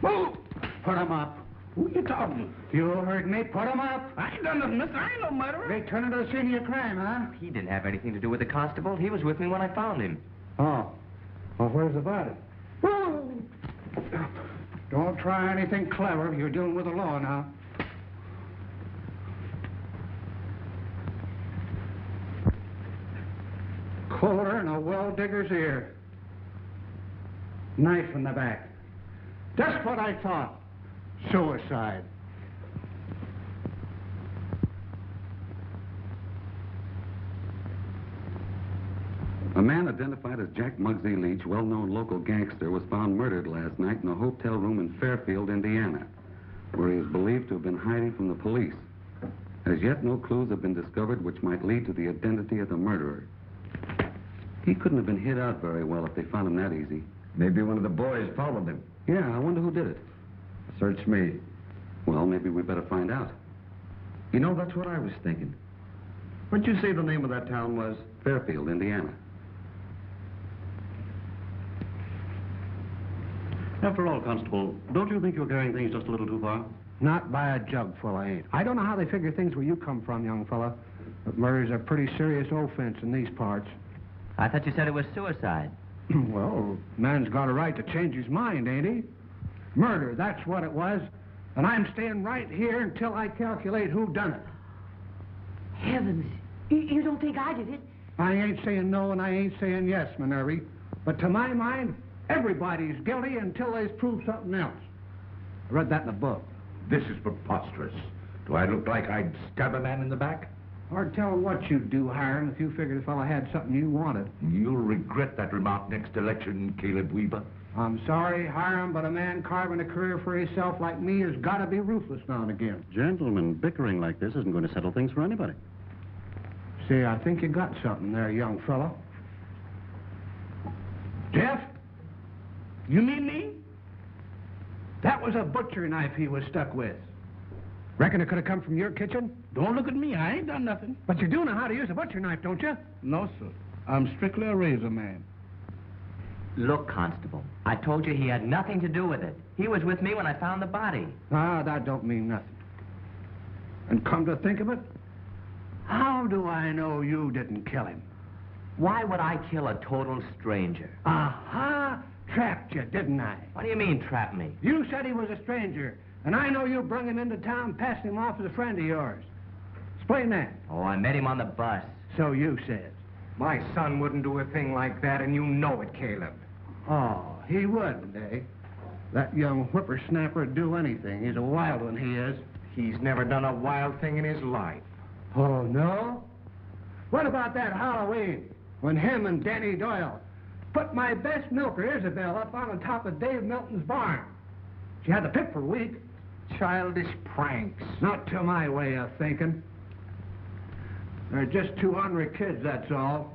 Move! Put them up. Who you talking to? You heard me. Put them up. I ain't done nothing, mister. I ain't no murderer. Return to the scene of your crime, huh? He didn't have anything to do with the constable. He was with me when I found him. Oh. Well, where's the body? Don't try anything clever. You're dealing with the law now. Colder than a well-digger's ear. Knife in the back. Just what I thought. Suicide. A man identified as Jack Muggsy Leach, well-known local gangster, was found murdered last night in a hotel room in Fairfield, Indiana, where he is believed to have been hiding from the police. As yet, no clues have been discovered which might lead to the identity of the murderer. He couldn't have been hid out very well if they found him that easy. Maybe one of the boys followed him. Yeah, I wonder who did it. Search me. Well, maybe we better find out. You know, that's what I was thinking. What'd you say the name of that town was? Fairfield, Indiana. After all, Constable, don't you think you're carrying things just a little too far? Not by a jugful, I ain't. I don't know how they figure things where you come from, young fella, but murder's a pretty serious offense in these parts. I thought you said it was suicide. Well, man's got a right to change his mind, ain't he? Murder, that's what it was. And I'm staying right here until I calculate who done it. Heavens, you don't think I did it? I ain't saying no and I ain't saying yes, Minerva. But to my mind, everybody's guilty until they's proved something else. I read that in a book. This is preposterous. Do I look like I'd stab a man in the back? Hard telling what you'd do, Hiram, if you figured a fella had something you wanted. You'll regret that remark next election, Caleb Weaver. I'm sorry, Hiram, but a man carving a career for himself like me has got to be ruthless now and again. Gentlemen, bickering like this isn't going to settle things for anybody. See, I think you got something there, young fella. Jeff? You mean me? That was a butcher knife he was stuck with. Reckon it could have come from your kitchen? Don't look at me. I ain't done nothing. But you do know how to use a butcher knife, don't you? No, sir. I'm strictly a razor man. Look, Constable, I told you he had nothing to do with it. He was with me when I found the body. Ah, that don't mean nothing. And come to think of it, how do I know you didn't kill him? Why would I kill a total stranger? Aha! Trapped you, didn't I? What do you mean, trap me? You said he was a stranger, and I know you brung him into town, passing him off as a friend of yours. Explain that. Oh, I met him on the bus. So you said. My son wouldn't do a thing like that, and you know it, Caleb. Oh, he wouldn't, eh? That young whippersnapper'd do anything. He's a wild one, he is. He's never done a wild thing in his life. Oh, no? What about that Halloween, when him and Danny Doyle put my best milker, Isabel, up on the top of Dave Milton's barn? She had the pip for a week. Childish pranks. Not to my way of thinking. They're just two ornery kids, that's all.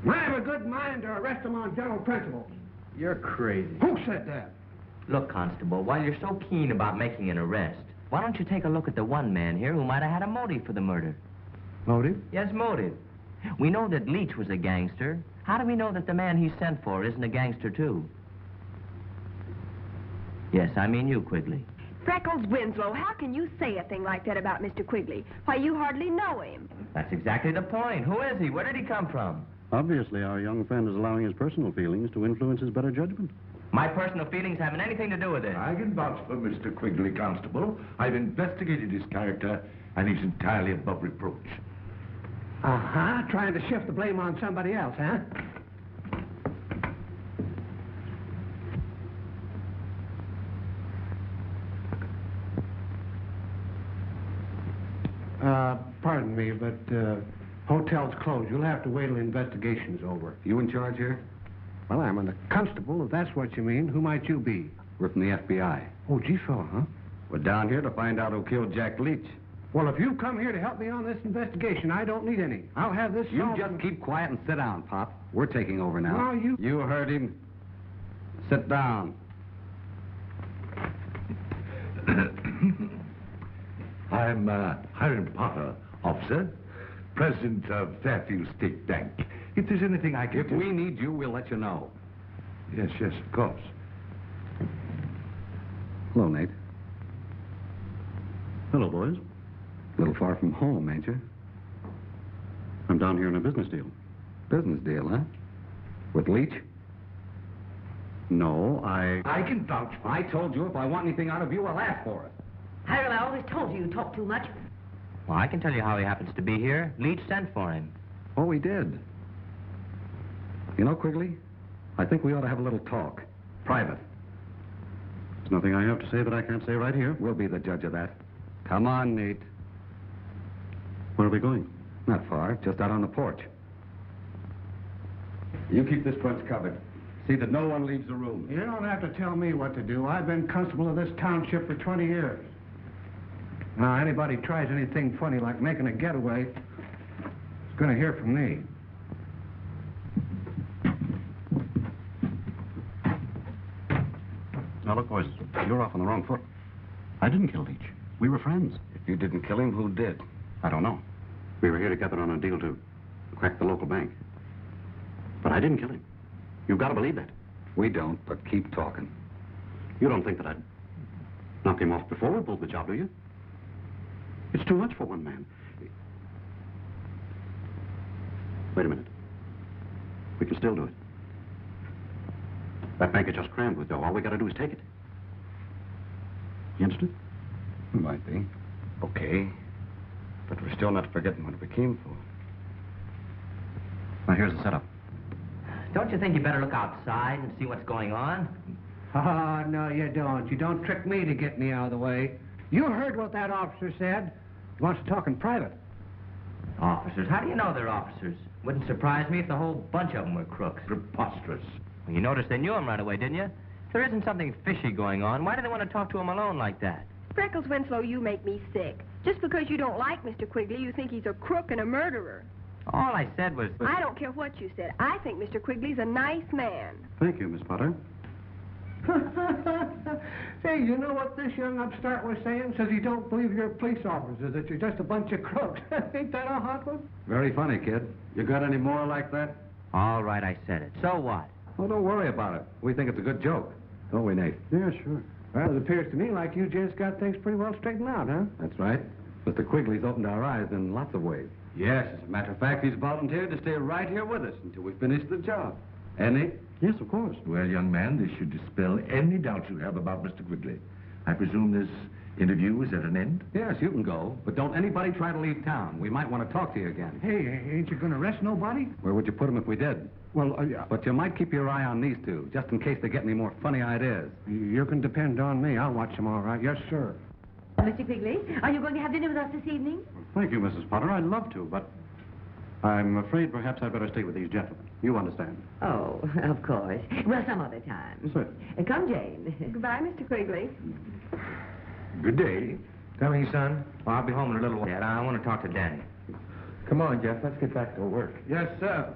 And I have a good mind to arrest them on general principles. You're crazy. Who said that? Look, Constable, while you're so keen about making an arrest, why don't you take a look at the one man here who might have had a motive for the murder? Motive? Yes, motive. We know that Leach was a gangster. How do we know that the man he sent for isn't a gangster, too? Yes, I mean you, Quigley. Freckles Winslow, how can you say a thing like that about Mr. Quigley? Why, you hardly know him. That's exactly the point. Who is he? Where did he come from? Obviously, our young friend is allowing his personal feelings to influence his better judgment. My personal feelings haven't anything to do with it. I can vouch for Mr. Quigley, Constable. I've investigated his character, and he's entirely above reproach. Uh-huh, trying to shift the blame on somebody else, huh? Pardon me, but, hotel's closed. You'll have to wait till the investigation's over. You in charge here? Well, I'm a constable, if that's what you mean. Who might you be? We're from the FBI. Oh, gee, fella, huh? We're down here to find out who killed Jack Leach. Well, if you come here to help me on this investigation, I don't need any. I'll have this You solved. just keep quiet and sit down, Pop. We're taking over now. No, you... You heard him. Sit down. I'm Hiram Potter, officer, president of Fairfield State Bank. If there's anything I can If we need you, we'll let you know. Yes, of course. Hello, Nate. Hello, boys. A little far from home, ain't you? I'm down here on a business deal. Business deal, huh? With Leach? No, I can vouch for I told you if I want anything out of you, I'll ask for it. Hiram, I always told you talk too much. Well, I can tell you how he happens to be here. Leach sent for him. Oh, we did. You know, Quigley, I think we ought to have a little talk. Private. There's nothing I have to say that I can't say right here. We'll be the judge of that. Come on, Nate. Where are we going? Not far, just out on the porch. You keep this front covered. See that no one leaves the room. You don't have to tell me what to do. I've been constable of this township for 20 years. Now, anybody tries anything funny like making a getaway is going to hear from me. Now, look, boys, you're off on the wrong foot. I didn't kill Leach. We were friends. If you didn't kill him, who did? I don't know. We were here together on a deal to crack the local bank. But I didn't kill him. You've got to believe that. We don't, but keep talking. You don't think that I'd knock him off before we pulled the job, do you? It's too much for one man. Wait a minute. We can still do it. That bank is just crammed with dough. All we got to do is take it. You understand? Might be. Okay. But we're still not forgetting what we came for. Now, here's the setup. Don't you think you better look outside and see what's going on? Oh, no, you don't. You don't trick me to get me out of the way. You heard what that officer said. He wants to talk in private. Officers? How do you know they're officers? Wouldn't surprise me if the whole bunch of them were crooks. Preposterous. Well, you noticed they knew him right away, didn't you? If there isn't something fishy going on, why do they want to talk to him alone like that? Freckles Winslow, you make me sick. Just because you don't like Mr. Quigley, you think he's a crook and a murderer. All I said was... I don't care what you said. I think Mr. Quigley's a nice man. Thank you, Miss Potter. Hey, you know what this young upstart was saying? Says he don't believe you're police officers, that you're just a bunch of crooks. Ain't that a hot one? Very funny, kid. You got any more like that? All right, I said it. So what? Well, don't worry about it. We think it's a good joke. Don't we, Nate? Yeah, sure. Well, it appears to me like you gents got things pretty well straightened out, huh? That's right. Mr. Quigley's opened our eyes in lots of ways. Yes, as a matter of fact, he's volunteered to stay right here with us until we finish the job. And Nate? Yes, of course. Well, young man, this should dispel any doubts you have about Mr. Quigley. I presume this interview is at an end? Yes, you can go, but don't anybody try to leave town. We might want to talk to you again. Hey, ain't you going to arrest nobody? Where would you put them if we did? Well, yeah. But you might keep your eye on these two, just in case they get any more funny ideas. You can depend on me. I'll watch them all right. Yes, sir. Mr. Quigley, are you going to have dinner with us this evening? Thank you, Mrs. Potter. I'd love to, but I'm afraid perhaps I'd better stay with these gentlemen. You understand? Oh, of course. Well, some other time. Sir. Come, Jane. Goodbye, Mr. Quigley. Good day. Coming, son? Well, I'll be home in a little while. Dad, I want to talk to Danny. Come on, Jeff. Let's get back to work. Yes, sir.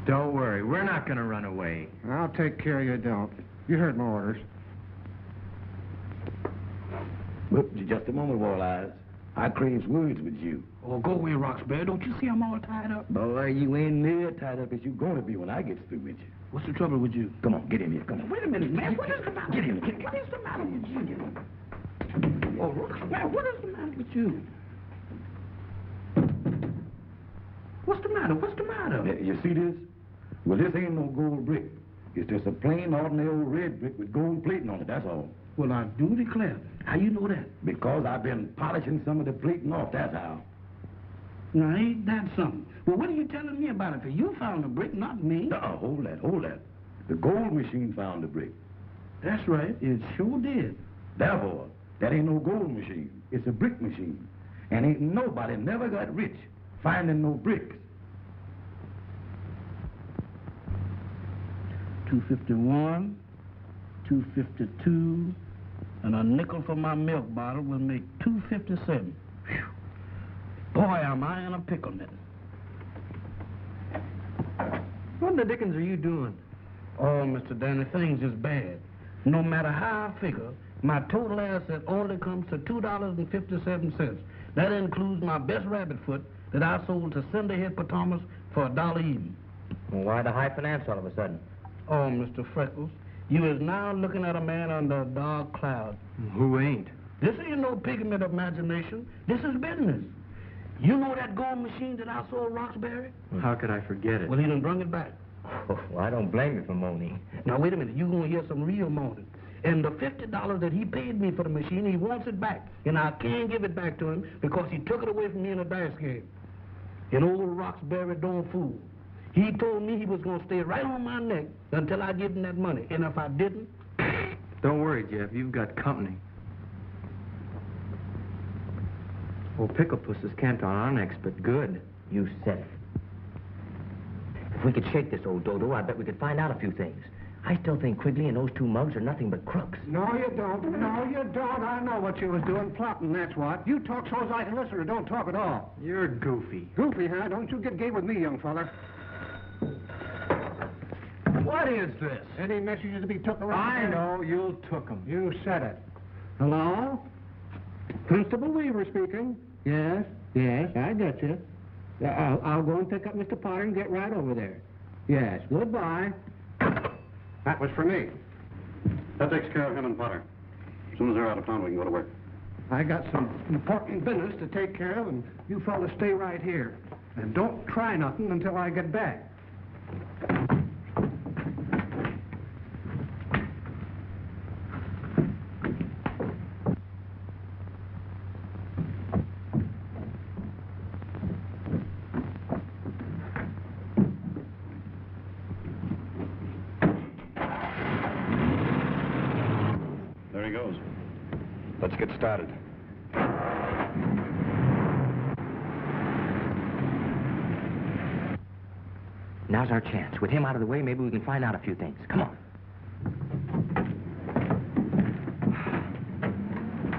Don't worry, we're not going to run away. I'll take care you don't. You heard my orders. Look, just a moment, Walleyes. I craves words with you. Oh, go away, Roxbury. Don't you see I'm all tied up? Boy, you ain't near tied up as you gonna be when I get through with you. What's the trouble with you? Come on, get in here. Come on. Wait a minute, man. What is the matter? Get in. What is the matter with you? Oh, Roxbury, what is the matter with you? What's the matter? What's the matter? You see this? Well, this ain't no gold brick. It's just a plain, ordinary old red brick with gold plating on it, that's all. Well, I do declare. How you know that? Because I've been polishing some of the plating off, that's how. Now, ain't that something? Well, what are you telling me about it? For you found the brick, not me. Hold that. The gold machine found the brick. That's right. It sure did. Therefore, that ain't no gold machine. It's a brick machine. And ain't nobody never got rich finding no bricks. 251, 252, and a nickel for my milk bottle will make 257. Whew. Boy, am I in a pickle net. What in the dickens are you doing? Oh, Mr. Danny, things is bad. No matter how I figure, my total asset only comes to $2.57. That includes my best rabbit foot that I sold to Cinder Hippopotamus for $1 even. Well, why the high finance all of a sudden? Oh, Mr. Freckles, you is now looking at a man under a dark cloud. Who ain't? This ain't no pigment of imagination. This is business. You know that gold machine that I sold Roxbury? How could I forget it? Well, he done brung it back. Oh, well, I don't blame you for moaning. Now, wait a minute. You're going to hear some real moaning. And the $50 that he paid me for the machine, he wants it back. And I can't give it back to him because he took it away from me in a dice game. And old Roxbury don't fool. He told me he was going to stay right on my neck until I give him that money. And if I didn't... Don't worry, Jeff. You've got company. Well, Pickle Puss is camped on our necks, but good. You said it. If we could shake this old dodo, I bet we could find out a few things. I still think Quigley and those two mugs are nothing but crooks. No, you don't. No, you don't. I know what you was doing, plotting, that's what. You talk so as I can listen or don't talk at all. You're goofy. Goofy, huh? Don't you get gay with me, young fella. What is this? Any messages to be took around? I there? know. You took them. You said it. Hello? Constable Weaver speaking. Yes, I get you. I'll go and pick up Mr. Potter and get right over there. Yes, goodbye. That was for me. That takes care of him and Potter. As soon as they're out of town, we can go to work. I got some important business to take care of, and you fellas stay right here. And don't try nothing until I get back. There he goes. Let's get started. Now's our chance. With him out of the way, maybe we can find out a few things. Come on.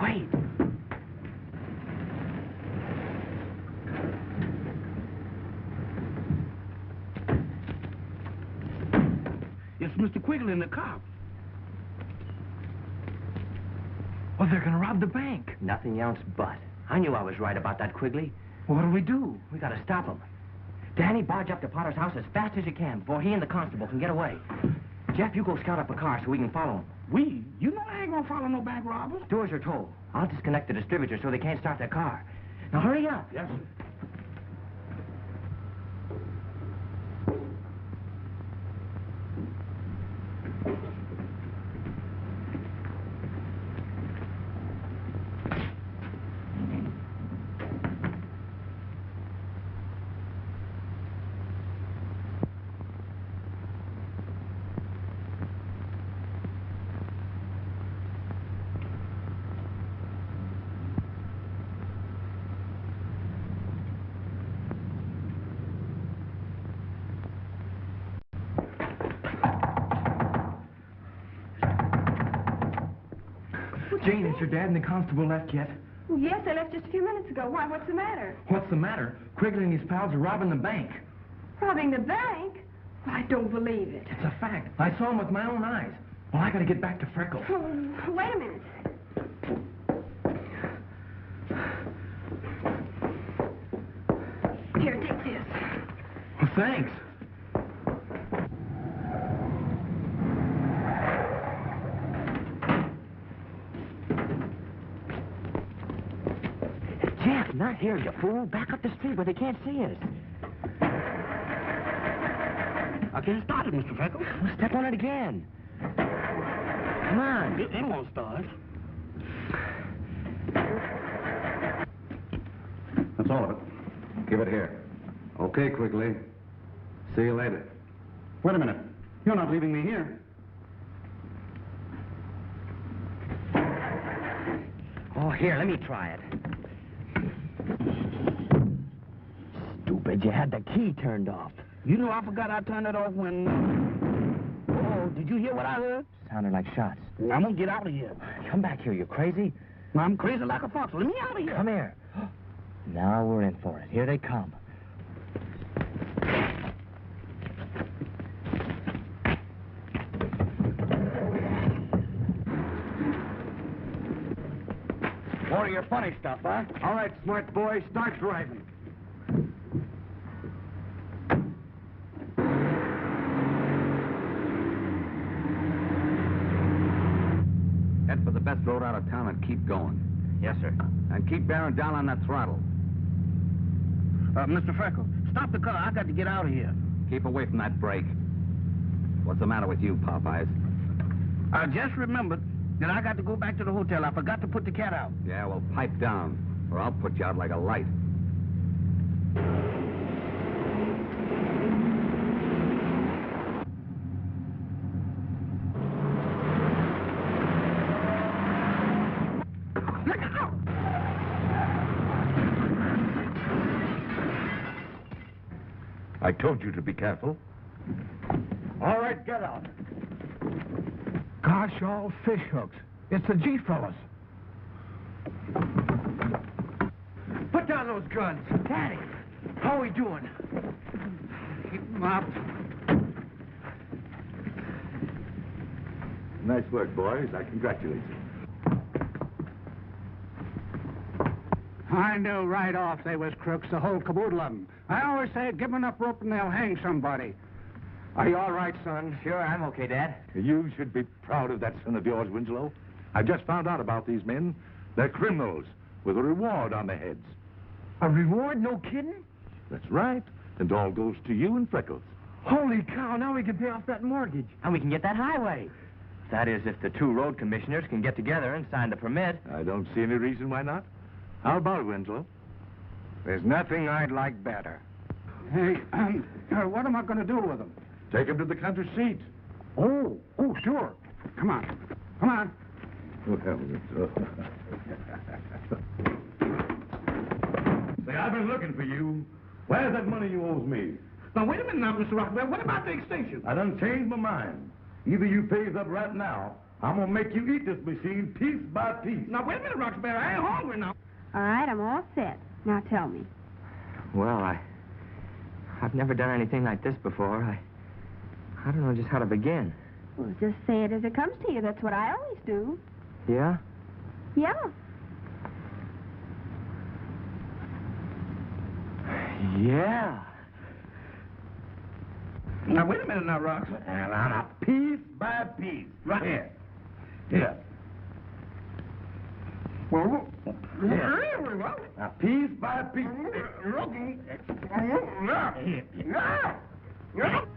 Wait. It's Mr. Quigley and the cop. Well, they're going to rob the bank. Nothing else but. I knew I was right about that, Quigley. What'll we do? We got to stop them. Danny, barge up to Potter's house as fast as you can before he and the constable can get away. Jeff, you go scout up a car so we can follow him. We? You know I ain't gonna follow no bank robbers. Do as you're told. I'll disconnect the distributor so they can't start their car. Now hurry up. Yes, sir. Jane, has your dad and the constable left yet? Yes, they left just a few minutes ago. Why, what's the matter? What's the matter? Quigley and his pals are robbing the bank. Robbing the bank? I don't believe it. It's a fact. I saw him with my own eyes. Well, I got to get back to Freckles. Oh, wait a minute. Here, take this. Well, thanks. Jeff, not here, you fool. Back up the street where they can't see us. I can't start it, Mr. Freckles. Well, step on it again. Come on. It won't start. That's all of it. Give it here. Okay, Quigley. See you later. Wait a minute. You're not leaving me here. Oh, here, let me try it. Stupid, you had the key turned off. You know I forgot I turned it off when... Oh, did you hear what I heard? Sounded like shots. I'm gonna get out of here. Come back here, you crazy. I'm crazy like a fox. Let me out of here. Come here. Now we're in for it. Here they come. More of your funny stuff, huh? All right, smart boy, start driving. Head for the best road out of town and keep going. Yes, sir. And keep bearing down on that throttle. Mr. Freckles, stop the car. I got to get out of here. Keep away from that brake. What's the matter with you, Popeyes? I just remembered that I got to go back to the hotel. I forgot to put the cat out. Yeah, well, pipe down, or I'll put you out like a light. Look out! I told you to be careful. All right, get out. Gosh, all fish hooks. It's the G fellas. Put down those guns. Danny, how are we doing? Keep them up. Nice work, boys. I congratulate you. I knew right off they was crooks, the whole caboodle of them. I always say, give them enough rope and they'll hang somebody. Are you all right, son? Sure, I'm okay, Dad. You should be proud of that son of yours, Winslow. I just found out about these men. They're criminals with a reward on their heads. A reward? No kidding? That's right. And all goes to you and Freckles. Holy cow, now we can pay off that mortgage. And we can get that highway. That is, if the two road commissioners can get together and sign the permit. I don't see any reason why not. How about it, Winslow? There's nothing I'd like better. Hey, what am I going to do with them? Take them to the county seat. Oh, sure. Come on. Come on. Say, I've been looking for you. Where's that money you owes me? Now, wait a minute now, Mr. Rockefeller. What about the extension? I done changed my mind. Either you pays up right now, I'm gonna make you eat this machine piece by piece. Now, wait a minute, Rockefeller. I ain't hungry now. All right, I'm all set. Now tell me. Well, I've never done anything like this before. I don't know just how to begin. Well, just say it as it comes to you. That's what I always do. Yeah? Yeah. Yeah. Now, wait a minute now, Rox. Now, piece by piece. Right here. Here. Well, Now, piece by piece. look.